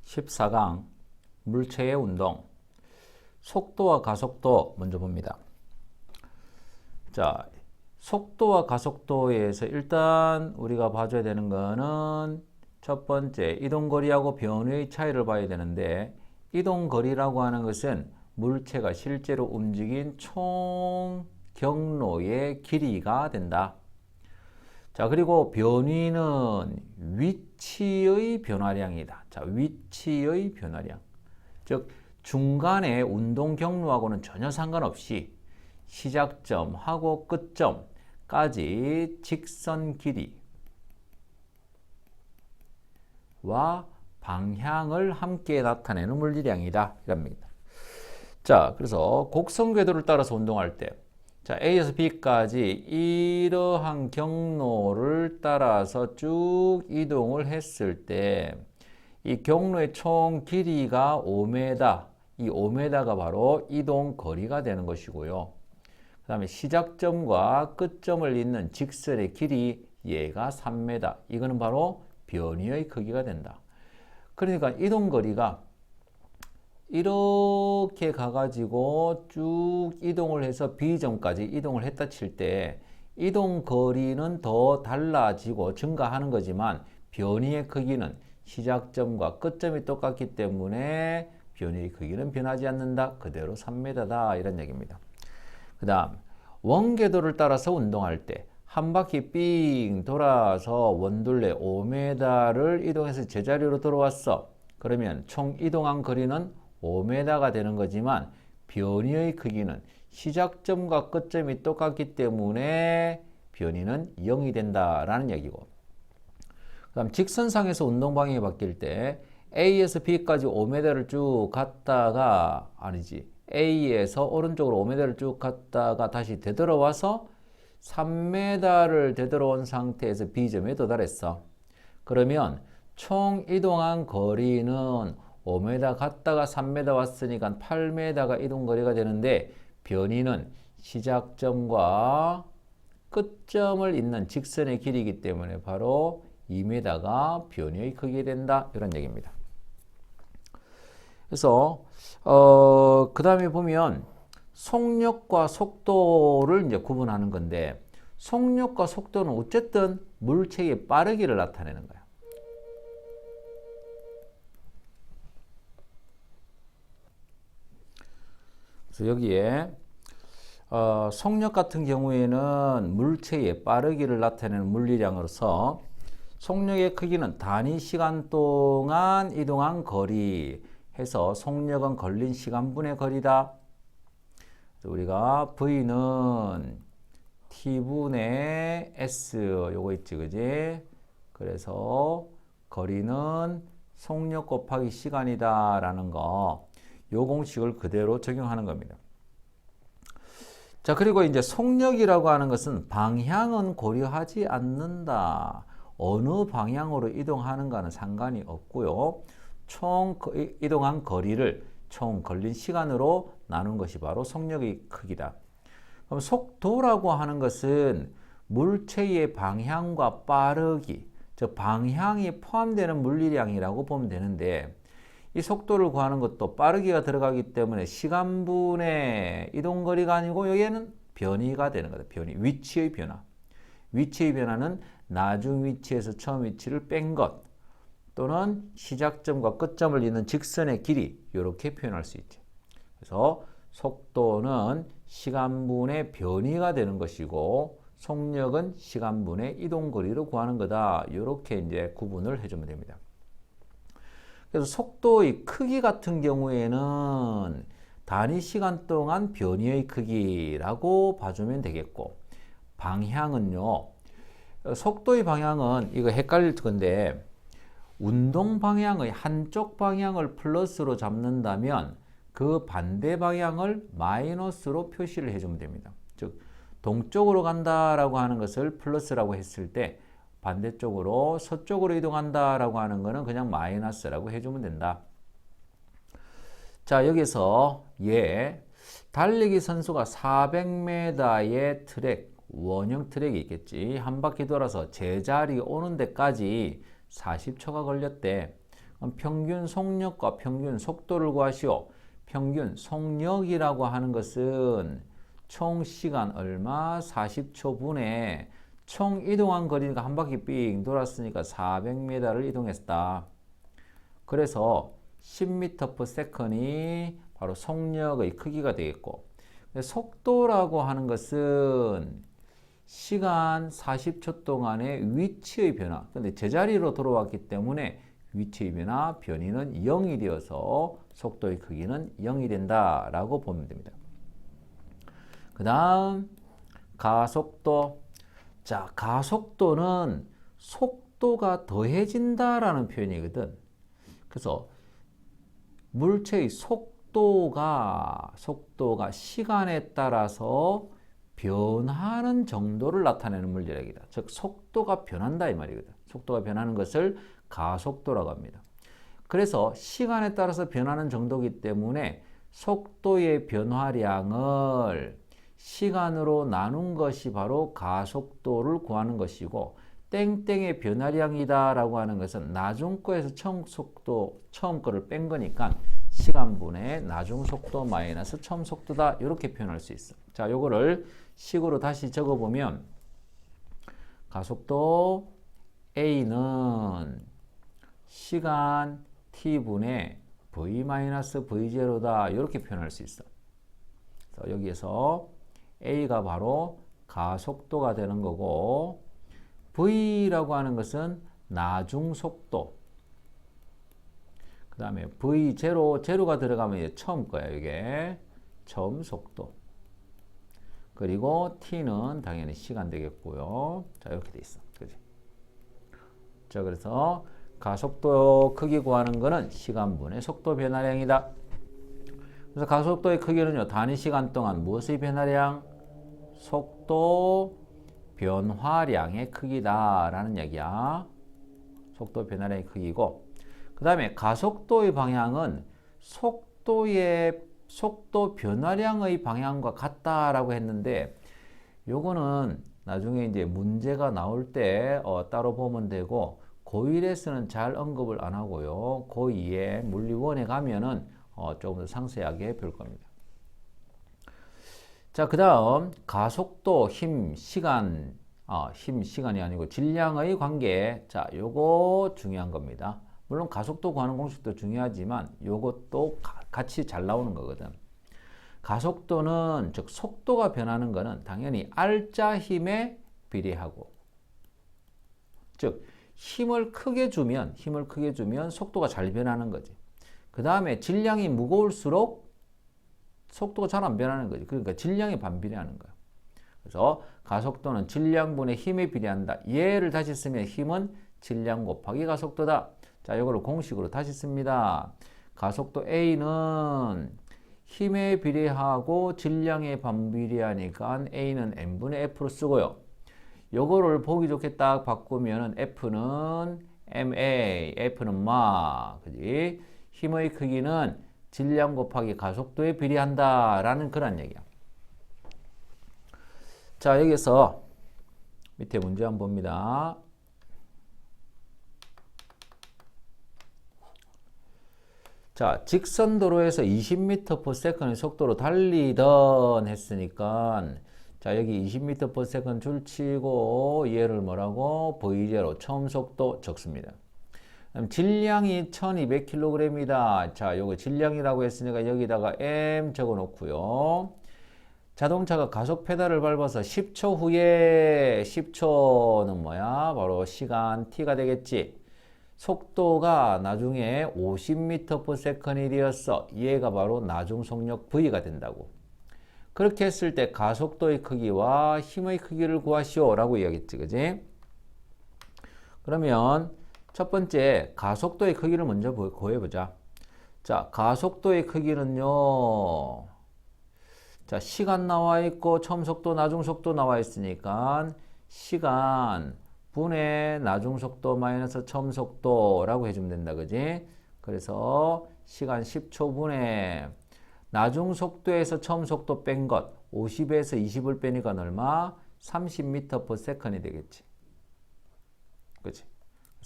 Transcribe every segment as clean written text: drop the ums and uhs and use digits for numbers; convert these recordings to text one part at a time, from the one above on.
14강 물체의 운동 속도와 가속도 먼저 봅니다. 자, 속도와 가속도에서 일단 우리가 봐줘야 되는 거는 첫 번째 이동거리하고 변위의 차이를 봐야 되는데, 이동거리라고 하는 것은 물체가 실제로 움직인 총 경로의 길이가 된다. 자, 그리고 변위는 위치의 변화량이다. 자, 위치의 변화량. 즉, 중간에 운동 경로하고는 전혀 상관없이 시작점하고 끝점까지 직선 길이와 방향을 함께 나타내는 물리량이다. 이랍니다. 자, 그래서 곡선 궤도를 따라서 운동할 때, 자, A에서 B까지 이러한 경로를 따라서 쭉 이동을 했을 때, 이 경로의 총 길이가 5m, 이 5m가 바로 이동 거리가 되는 것이고요. 그 다음에 시작점과 끝점을 잇는 직선의 길이, 얘가 3m. 이거는 바로 변위의 크기가 된다. 그러니까 이동 거리가 이렇게 가가지고 쭉 이동을 해서 B점까지 이동을 했다 칠 때, 이동 거리는 더 달라지고 증가하는 거지만 변위의 크기는 시작점과 끝점이 똑같기 때문에 변위의 크기는 변하지 않는다. 그대로 3m다. 이런 얘기입니다. 그 다음 원궤도를 따라서 운동할 때 한 바퀴 삥 돌아서 원둘레 5m를 이동해서 제자리로 돌아왔어. 그러면 총 이동한 거리는 5m가 되는 거지만 변위의 크기는 시작점과 끝점이 똑같기 때문에 변위는 0이 된다라는 얘기고, 그 다음 직선상에서 운동 방향이 바뀔 때 A에서 B까지 5m를 쭉 갔다가, 아니지, A에서 오른쪽으로 5m를 쭉 갔다가 다시 되돌아와서 3m를 되돌아온 상태에서 B점에 도달했어. 그러면 총 이동한 거리는 5m 갔다가 3m 왔으니까 8m가 이동거리가 되는데, 변위는 시작점과 끝점을 잇는 직선의 길이기 때문에 바로 2m가 변위의 크기가 된다. 이런 얘기입니다. 그래서 그 다음에 보면 속력과 속도를 이제 구분하는 건데, 속력과 속도는 어쨌든 물체의 빠르기를 나타내는 거야. 그래서 여기에 속력 같은 경우에는 물체의 빠르기를 나타내는 물리량으로서, 속력의 크기는 단위 시간 동안 이동한 거리 해서 속력은 걸린 시간분의 거리다. 우리가 V는 T분의 S 요거 있지, 그지? 그래서 거리는 속력 곱하기 시간이다 라는 거, 요 공식을 그대로 적용하는 겁니다. 자, 그리고 이제 속력이라고 하는 것은 방향은 고려하지 않는다. 어느 방향으로 이동하는가는 상관이 없고요. 총 이동한 거리를 총 걸린 시간으로 나눈 것이 바로 속력의 크기다. 그럼 속도라고 하는 것은 물체의 방향과 빠르기, 즉 방향이 포함되는 물리량이라고 보면 되는데, 이 속도를 구하는 것도 빠르기가 들어가기 때문에 시간분의 이동거리가 아니고 여기에는 변위가 되는 거다. 변위, 위치의 변화. 위치의 변화는 나중 위치에서 처음 위치를 뺀 것, 또는 시작점과 끝점을 잇는 직선의 길이, 이렇게 표현할 수 있죠. 그래서 속도는 시간분의 변위가 되는 것이고, 속력은 시간분의 이동거리로 구하는 거다. 이렇게 이제 구분을 해주면 됩니다. 그래서 속도의 크기 같은 경우에는 단위 시간 동안 변위의 크기라고 봐주면 되겠고, 방향은요, 속도의 방향은 이거 헷갈릴 건데, 운동 방향의 한쪽 방향을 플러스로 잡는다면 그 반대 방향을 마이너스로 표시를 해주면 됩니다. 즉, 동쪽으로 간다라고 하는 것을 플러스라고 했을 때, 반대쪽으로 서쪽으로 이동한다라고 하는 것은 그냥 마이너스라고 해주면 된다. 자, 여기서 달리기 선수가 400m의 트랙, 원형 트랙이 있겠지. 한 바퀴 돌아서 제자리 오는 데까지 40초가 걸렸대. 평균 속력과 평균 속도를 구하시오. 평균 속력이라고 하는 것은 총 시간 얼마? 40초 분에 총 이동한 거리가 한 바퀴 삥 돌았으니까 400m를 이동했다. 그래서 10m/s이 바로 속력의 크기가 되겠고, 속도라고 하는 것은 시간 40초 동안의 위치의 변화. 근데 제자리로 돌아왔기 때문에 위치의 변화, 변이는 0이 되어서 속도의 크기는 0이 된다라고 보면 됩니다. 그 다음 가속도. 자, 가속도는 속도가 더해진다라는 표현이거든. 그래서 물체의 속도가 시간에 따라서 변하는 정도를 나타내는 물리력이다. 즉 속도가 변한다 이 말이거든. 속도가 변하는 것을 가속도라고 합니다. 그래서 시간에 따라서 변하는 정도이기 때문에 속도의 변화량을 시간으로 나눈 것이 바로 가속도를 구하는 것이고, 땡땡의 변화량이다 라고 하는 것은 나중 거에서 처음 거를 뺀 거니까 시간분의 나중 속도 마이너스 처음 속도다, 이렇게 표현할 수 있어. 자, 요거를 식으로 다시 적어보면 가속도 A는 시간 T분의 V-V0다, 이렇게 표현할 수 있어. 그래서 여기에서 A가 바로 가속도가 되는 거고, V라고 하는 것은 나중 속도. 그 다음에 V0, 제로가 들어가면 이제 처음 거야, 이게. 처음 속도. 그리고 T는 당연히 시간 되겠고요. 자, 이렇게 돼 있어. 그지? 자, 그래서 가속도 크기 구하는 거는 시간분의 속도 변화량이다. 그래서 가속도의 크기는요, 단위 시간 동안 무엇의 변화량? 속도 변화량의 크기다라는 얘기야. 속도 변화량의 크기고, 그 다음에 가속도의 방향은 속도 변화량의 방향과 같다라고 했는데, 요거는 나중에 이제 문제가 나올 때 따로 보면 되고, 고1에서는 잘 언급을 안 하고요. 고2에 물리원에 가면은 조금 더 상세하게 배울 겁니다. 자, 그 다음 가속도, 시간이 아니고 질량의 관계. 자, 요거 중요한 겁니다. 물론 가속도 구하는 공식도 중요하지만 요것도 같이 잘 나오는 거거든. 가속도는, 즉 속도가 변하는 거는 당연히 R자 힘에 비례하고, 즉 힘을 크게 주면 속도가 잘 변하는 거지. 그 다음에 질량이 무거울수록 속도가 잘 안 변하는 거지. 그러니까 질량이 반비례하는 거야. 그래서 가속도는 질량분의 힘에 비례한다. 얘를 다시 쓰면 힘은 질량 곱하기 가속도다. 자, 이거를 공식으로 다시 씁니다. 가속도 A는 힘에 비례하고 질량에 반비례하니까 A는 M분의 F로 쓰고요. 요거를 보기 좋게 딱 바꾸면 F는 MA, F는 마, 그지? 힘의 크기는 질량 곱하기 가속도에 비례한다 라는 그런 얘기야. 자, 여기서 밑에 문제 한번 봅니다. 자, 직선 도로에서 20m/s의 속도로 달리던 했으니까, 자, 여기 20m/s 줄 치고 얘를 뭐라고? V0 처음 속도 적습니다. 그럼 질량이 1200kg이다. 자, 요거 질량이라고 했으니까 여기다가 M 적어 놓고요. 자동차가 가속 페달을 밟아서 10초 후에, 10초는 뭐야? 바로 시간 T가 되겠지. 속도가 나중에 50m/s이 되었어. 얘가 바로 나중 속력 V가 된다고. 그렇게 했을 때 가속도의 크기와 힘의 크기를 구하시오 라고 이야기했지, 그지? 그러면 첫 번째 가속도의 크기를 먼저 구해보자. 자, 가속도의 크기는요, 자, 시간 나와 있고 처음 속도, 나중 속도 나와 있으니까 시간 분의 나중 속도 마이너스 처음 속도라고 해주면 된다, 그지? 그래서 시간 10초 분의 나중 속도에서 처음 속도 뺀 것, 50에서 20을 빼니까 얼마? 30m/s이 되겠지. 그치?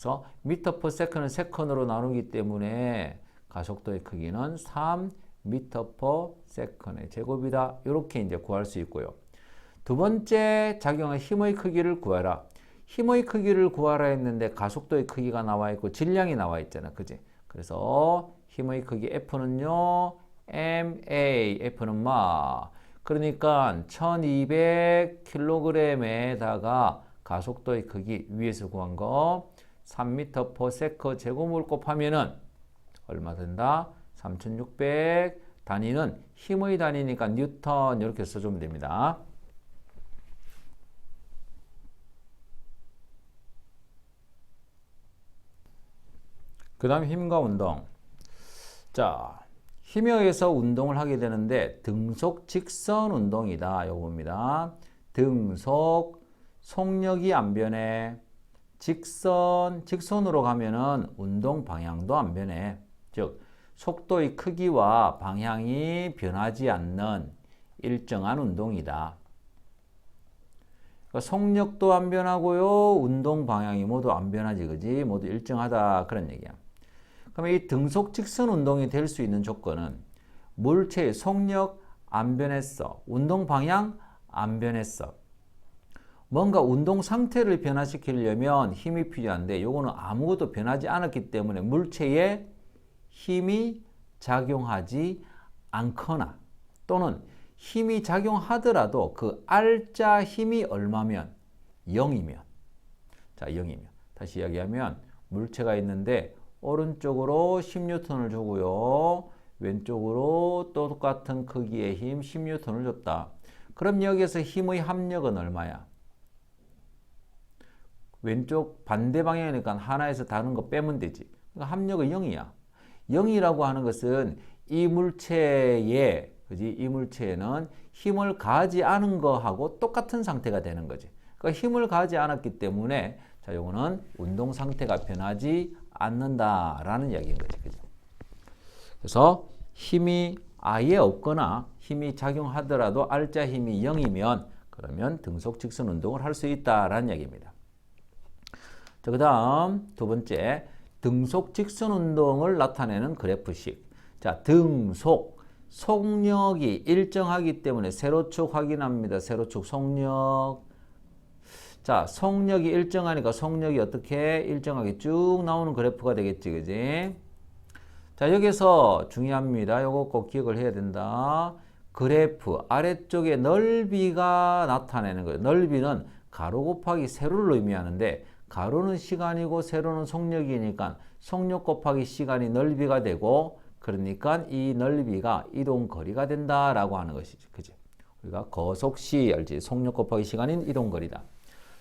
그래서 미터 퍼 세컨은 세컨으로 나누기 때문에 가속도의 크기는 3미터 퍼 세컨의 제곱이다. 이렇게 이제 구할 수 있고요. 두 번째 작용은 힘의 크기를 구하라. 힘의 크기를 구하라 했는데 가속도의 크기가 나와 있고 질량이 나와 있잖아. 그지? 그래서 힘의 크기 F는요. MA, F는 마. 그러니까 1200kg에다가 가속도의 크기 위에서 구한 거 3m per 세컨 제곱을 곱하면은 얼마 된다? 3600. 단위는 힘의 단위니까 뉴턴 이렇게 써주면 됩니다. 그 다음 힘과 운동. 자, 힘에 의해서 운동을 하게 되는데 등속 직선 운동이다. 요겁니다. 등속, 속력이 안 변해. 직선으로 가면은 운동 방향도 안 변해. 즉, 속도의 크기와 방향이 변하지 않는 일정한 운동이다. 그러니까 속력도 안 변하고요. 운동 방향이 모두 안 변하지. 그지? 모두 일정하다. 그런 얘기야. 그러면 이 등속 직선 운동이 될 수 있는 조건은 물체의 속력 안 변했어. 운동 방향 안 변했어. 뭔가 운동 상태를 변화시키려면 힘이 필요한데 요거는 아무것도 변하지 않았기 때문에 물체에 힘이 작용하지 않거나 또는 힘이 작용하더라도 그 R자 힘이 얼마면? 0이면. 자, 0이면. 다시 이야기하면 물체가 있는데 오른쪽으로 10N을 주고요. 왼쪽으로 또 똑같은 크기의 힘 10N을 줬다. 그럼 여기에서 힘의 합력은 얼마야? 왼쪽 반대 방향이니까 하나에서 다른 거 빼면 되지. 그러니까 합력은 0이야. 0이라고 하는 것은 이 물체에, 그지? 이 물체에는 힘을 가하지 않은 거하고 똑같은 상태가 되는 거지. 그러니까 힘을 가하지 않았기 때문에 자, 요거는 운동 상태가 변하지 않는다라는 이야기인 거지. 그죠? 그래서 힘이 아예 없거나 힘이 작용하더라도 R자 힘이 0이면 그러면 등속 직선 운동을 할 수 있다라는 이야기입니다. 자, 그 다음 두 번째 등속 직선 운동을 나타내는 그래프식. 자, 등속 속력이 일정하기 때문에 세로축 확인합니다. 세로축 속력. 자, 속력이 일정하니까 속력이 어떻게 일정하게 쭉 나오는 그래프가 되겠지. 그지? 자, 여기서 중요합니다. 요거 꼭 기억을 해야 된다. 그래프 아래쪽에 넓이가 나타내는 거예요. 넓이는 가로 곱하기 세로를 의미하는데 가로는 시간이고 세로는 속력이니까 속력 곱하기 시간이 넓이가 되고 그러니까 이 넓이가 이동거리가 된다라고 하는 것이지. 그지? 우리가 거속시 알지? 속력 곱하기 시간인 이동거리다.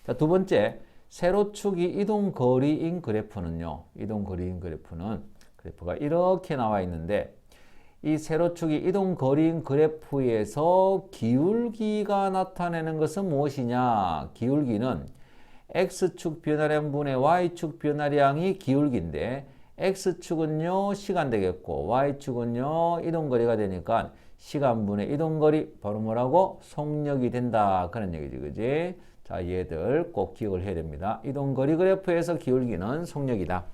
자, 두 번째, 세로축이 이동거리인 그래프는요. 이동거리인 그래프는 그래프가 이렇게 나와 있는데 이 세로축이 이동거리인 그래프에서 기울기가 나타내는 것은 무엇이냐? 기울기는 X축 변화량분의 Y축 변화량이 기울기인데 X축은요 시간 되겠고 Y축은요 이동거리가 되니까 시간분의 이동거리 바로 뭐라고? 속력이 된다. 그런 얘기지. 그지? 자, 얘들 꼭 기억을 해야 됩니다. 이동거리 그래프에서 기울기는 속력이다.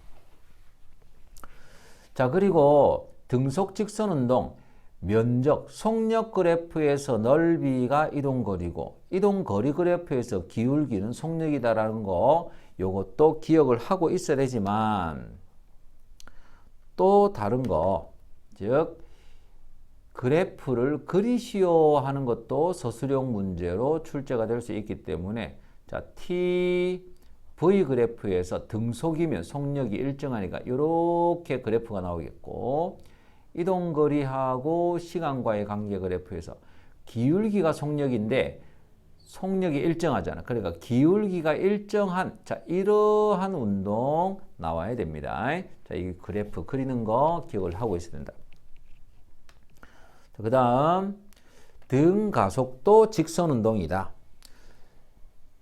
자, 그리고 등속 직선 운동 면적 속력 그래프에서 넓이가 이동거리고 이동거리 그래프에서 기울기는 속력이다라는 거 요것도 기억을 하고 있어야 되지만 또 다른 거 즉 그래프를 그리시오 하는 것도 서술형 문제로 출제가 될 수 있기 때문에 자, T, V 그래프에서 등속이면 속력이 일정하니까 이렇게 그래프가 나오겠고 이동거리하고 시간과의 관계 그래프에서 기울기가 속력인데 속력이 일정하잖아. 그러니까 기울기가 일정한 자 이러한 운동 나와야 됩니다. 자, 이 그래프 그리는 거 기억을 하고 있어야 된다. 그 다음 등가속도 직선 운동이다.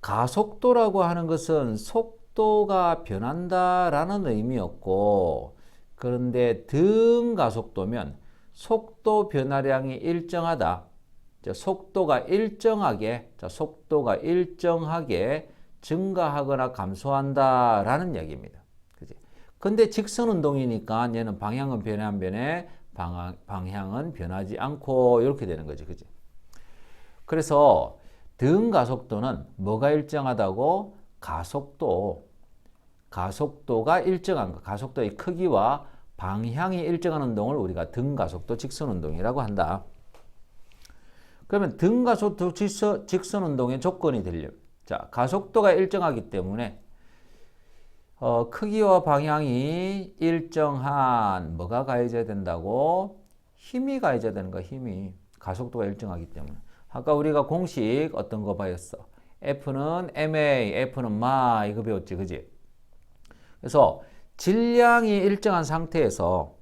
가속도라고 하는 것은 속도가 변한다라는 의미였고 그런데 등가속도면 속도 변화량이 일정하다. 속도가 일정하게 증가하거나 감소한다라는 얘기입니다. 근데 직선 운동이니까 얘는 방향은 변해 안 변해? 방향은 변하지 않고 이렇게 되는 거지. 그지? 그래서 등 가속도는 뭐가 일정하다고? 가속도가 일정한 거. 가속도의 크기와 방향이 일정한 운동을 우리가 등 가속도 직선 운동이라고 한다. 그러면 등 가속도 직선 운동의 조건이 되려면 자, 가속도가 일정하기 때문에 크기와 방향이 일정한 뭐가 가해져야 된다고? 힘이 가해져야 되는 거야. 힘이. 가속도가 일정하기 때문에. 아까 우리가 공식 어떤 거 봤어? F는 ma, F는 ma 이거 배웠지. 그지? 그래서 질량이 일정한 상태에서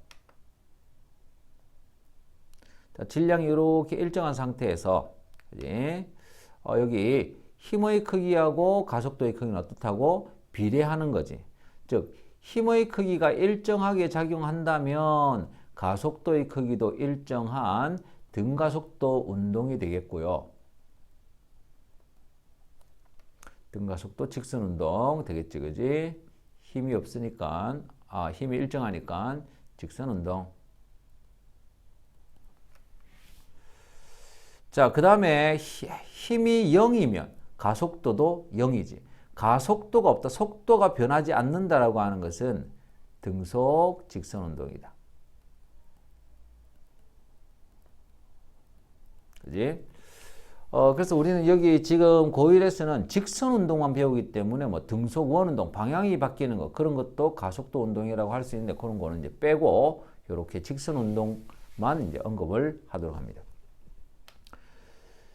자, 질량이 이렇게 일정한 상태에서 그지? 여기 힘의 크기하고 가속도의 크기는 어떻다고? 비례하는 거지. 즉 힘의 크기가 일정하게 작용한다면 가속도의 크기도 일정한 등가속도 운동이 되겠고요. 등가속도 직선 운동 되겠지. 그지? 힘이 없으니까 힘이 일정하니까 직선 운동. 자, 그 다음에 힘이 0이면 가속도도 0이지. 가속도가 없다. 속도가 변하지 않는다라고 하는 것은 등속 직선 운동이다. 그지? 그래서 우리는 여기 지금 고1에서는 직선 운동만 배우기 때문에 뭐 등속 원 운동, 방향이 바뀌는 거 그런 것도 가속도 운동이라고 할 수 있는데 그런 거는 이제 빼고 이렇게 직선 운동만 이제 언급을 하도록 합니다.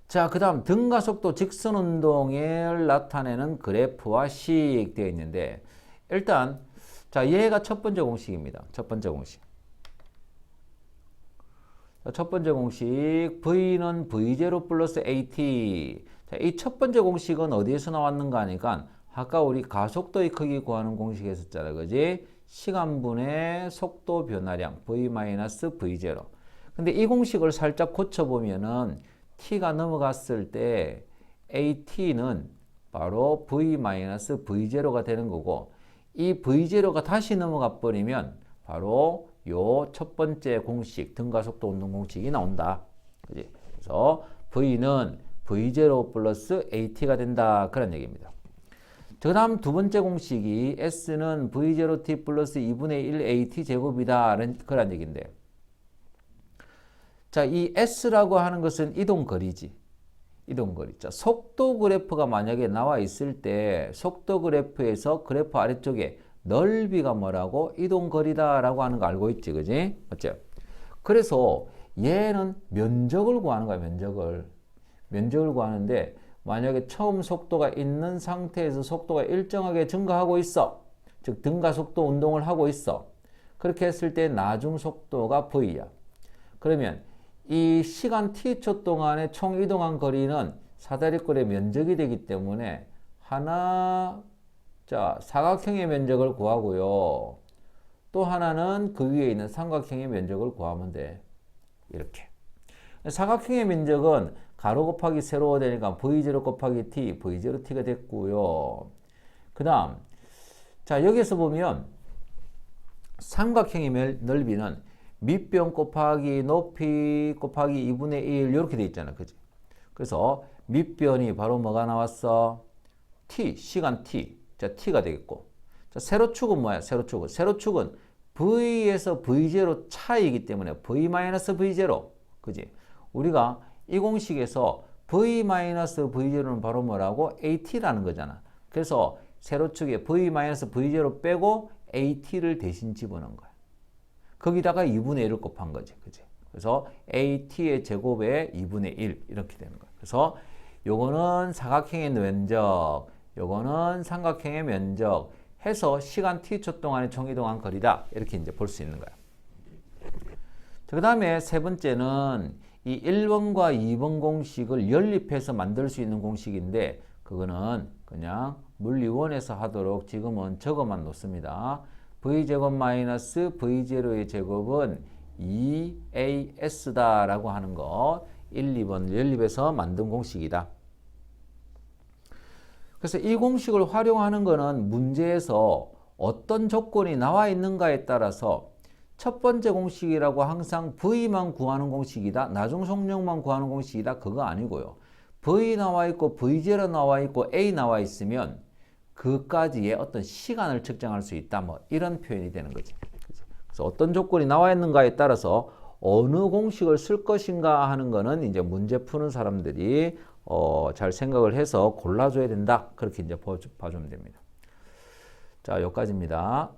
자, 그 다음 등가속도 직선 운동을 나타내는 그래프와 식 되어 있는데 일단 자, 얘가 첫 번째 공식입니다. 첫 번째 공식. 첫 번째 공식 V는 V0 플러스 AT. 자, 이 첫 번째 공식은 어디에서 나왔는가 하니까 아까 우리 가속도의 크기 구하는 공식에 있었잖아. 그지? 시간분의 속도 변화량 V-V0. 근데 이 공식을 살짝 고쳐보면은 t가 넘어갔을 때 AT는 바로 V-V0가 되는 거고 이 V0가 다시 넘어가 버리면 바로 요 첫 번째 공식 등가속도 운동 공식이 나온다. 그지? 그래서 V는 V0 플러스 AT가 된다. 그런 얘기입니다. 그 다음 두 번째 공식이 S는 V0T 플러스 2분의 1 AT 제곱이다. 그런 얘기인데 자, 이 S라고 하는 것은 이동거리지. 이동거리. 자, 속도 그래프가 만약에 나와 있을 때 속도 그래프에서 그래프 아래쪽에 넓이가 뭐라고? 이동거리다라고 하는 거 알고 있지. 그지? 맞죠? 그래서 얘는 면적을 구하는 거야. 면적을 구하는데 만약에 처음 속도가 있는 상태에서 속도가 일정하게 증가하고 있어. 즉 등가속도 운동을 하고 있어. 그렇게 했을 때 나중 속도가 V야. 그러면 이 시간 t초 동안에 총 이동한 거리는 사다리꼴의 면적이 되기 때문에 자, 사각형의 면적을 구하고요. 또 하나는 그 위에 있는 삼각형의 면적을 구하면 돼. 이렇게. 사각형의 면적은 가로 곱하기 세로가 되니까 V0 곱하기 T, V0T가 됐고요. 그 다음, 자, 여기서 보면 삼각형의 넓이는 밑변 곱하기 높이 곱하기 2분의 1 이렇게 돼 있잖아. 그지? 그래서 밑변이 바로 뭐가 나왔어? T, 시간 T. 자, T가 되겠고. 자, 세로축은 뭐야? 세로축은 V에서 V0 차이이기 때문에 V-V0. 그지? 우리가 이 공식에서 V-V0는 바로 뭐라고? AT라는 거잖아. 그래서 세로축에 V-V0 빼고 AT를 대신 집어넣은 거야. 거기다가 2분의 1을 곱한 거지. 그지? 그래서 AT의 제곱에 2분의 1 이렇게 되는 거야. 그래서 요거는 사각형의 면적, 요거는 삼각형의 면적 해서 시간 t초 동안에 총 이동한 거리다. 이렇게 이제 볼 수 있는 거야. 그 다음에 세 번째는 이 1번과 2번 공식을 연립해서 만들 수 있는 공식인데 그거는 그냥 물리원에서 하도록 지금은 적어만 놓습니다. V제곱 마이너스 V0의 제곱은 2AS다 라고 하는 거 1, 2번 연립해서 만든 공식이다. 그래서 이 공식을 활용하는 거는 문제에서 어떤 조건이 나와 있는가에 따라서 첫 번째 공식이라고 항상 V만 구하는 공식이다. 나중 속력만 구하는 공식이다. 그거 아니고요. V 나와 있고 V0 나와 있고 A 나와 있으면 그까지의 어떤 시간을 측정할 수 있다. 뭐 이런 표현이 되는 거죠. 그래서 어떤 조건이 나와 있는가에 따라서 어느 공식을 쓸 것인가 하는 거는 이제 문제 푸는 사람들이 잘 생각을 해서 골라줘야 된다. 그렇게 이제 봐주면 됩니다. 자, 여기까지입니다.